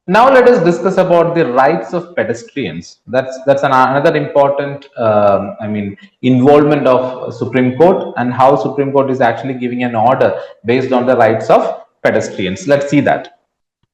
Now let us discuss about the rights of pedestrians. Another important, involvement of Supreme Court, and how Supreme Court is actually giving an order based on the rights of pedestrians. Let's see that.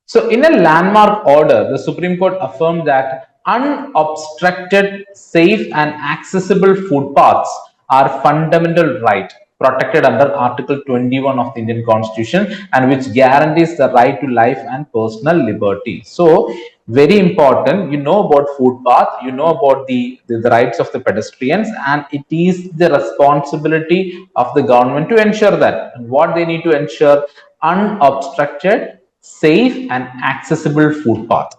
So, in a landmark order, the Supreme Court affirmed that unobstructed, safe, and accessible footpaths are fundamental right protected under Article 21 of the Indian Constitution, and which guarantees the right to life and personal liberty. So, very important, you know about footpath, you know about the rights of the pedestrians, and it is the responsibility of the government to ensure that. And what they need to ensure: unobstructed, safe, and accessible footpath.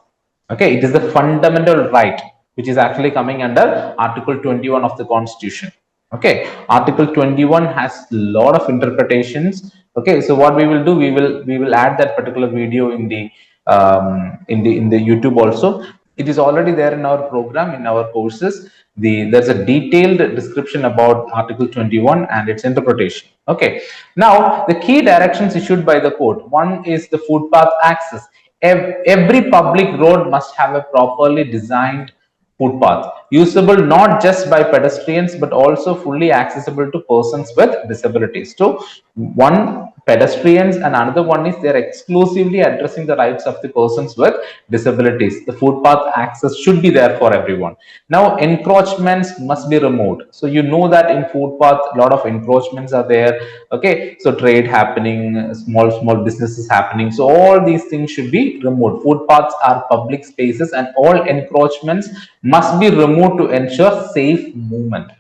Okay, it is the fundamental right which is actually coming under Article 21 of the Constitution. Okay, Article 21 has a lot of interpretations. Okay, so what we will do, we will add that particular video in the YouTube also. It is already there in our program, in our courses. There's a detailed description about Article 21 and its interpretation. Okay, now the key directions issued by the court: one is the footpath access. Every public road must have a properly designed footpath, usable not just by pedestrians but also fully accessible to persons with disabilities. So one, pedestrians, and another one is they're exclusively addressing the rights of the persons with disabilities. The footpath access should be there for everyone. Now encroachments must be removed. So you know that in footpath a lot of encroachments are there. Okay, so trade happening, small businesses happening, so all these things should be removed. Footpaths are public spaces and all encroachments must be removed to ensure safe movement.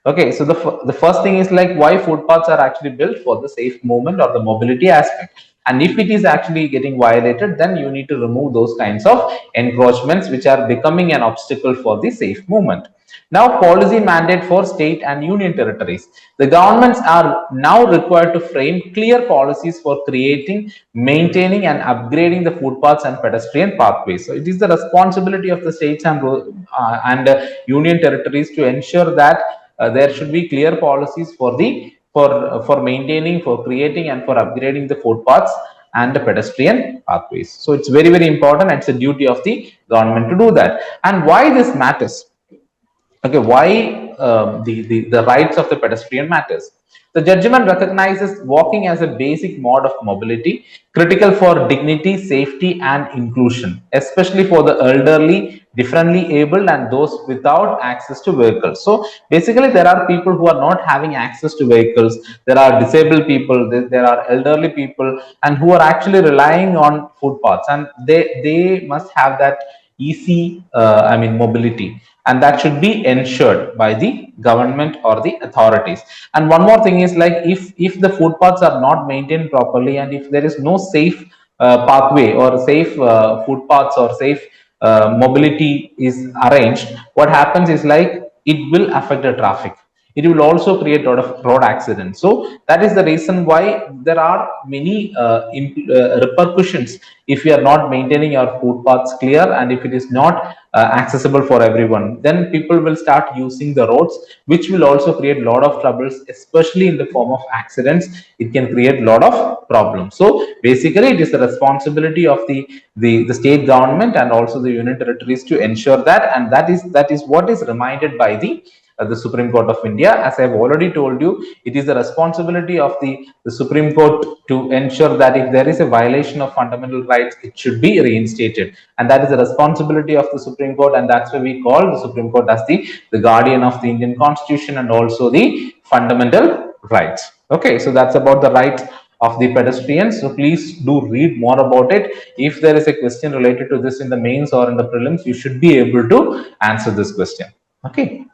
Okay, so the first thing is like why footpaths are actually built for the safe movement or the mobility aspect. And if it is actually getting violated, then you need to remove those kinds of encroachments which are becoming an obstacle for the safe movement. Now, policy mandate for state and union territories. The governments are now required to frame clear policies for creating, maintaining, and upgrading the footpaths and pedestrian pathways. So, it is the responsibility of the states and union territories to ensure that there should be clear policies for maintaining, for creating, and for upgrading the footpaths and the pedestrian pathways. So it's very important. It's a duty of the government to do that. And why this matters? Okay, why the rights of the pedestrian matters? The judgment recognizes walking as a basic mode of mobility, critical for dignity, safety, and inclusion, especially for the elderly, differently abled, and those without access to vehicles. So basically, there are people who are not having access to vehicles. There are disabled people, there are elderly people, and who are actually relying on footpaths, and they must have that easy, mobility, and that should be ensured by the government or the authorities. And one more thing is like if the footpaths are not maintained properly, and if there is no safe pathway or safe footpaths or safe mobility is arranged, what happens is like it will affect the traffic. It will also create a lot of road accidents. So that is the reason why there are many repercussions if we are not maintaining our footpaths clear, and if it is not accessible for everyone, then people will start using the roads, which will also create a lot of troubles, especially in the form of accidents. It can create a lot of problems. So basically it is the responsibility of the state government and also the union territories to ensure that, and that is what is reminded by the Supreme Court of India. As I have already told you, it is the responsibility of the Supreme Court to ensure that if there is a violation of fundamental rights, it should be reinstated. And that is the responsibility of the Supreme Court, and that's why we call the Supreme Court as the guardian of the Indian Constitution and also the fundamental rights. Okay, so that's about the rights of the pedestrians. So please do read more about it. If there is a question related to this in the mains or in the prelims, you should be able to answer this question. Okay.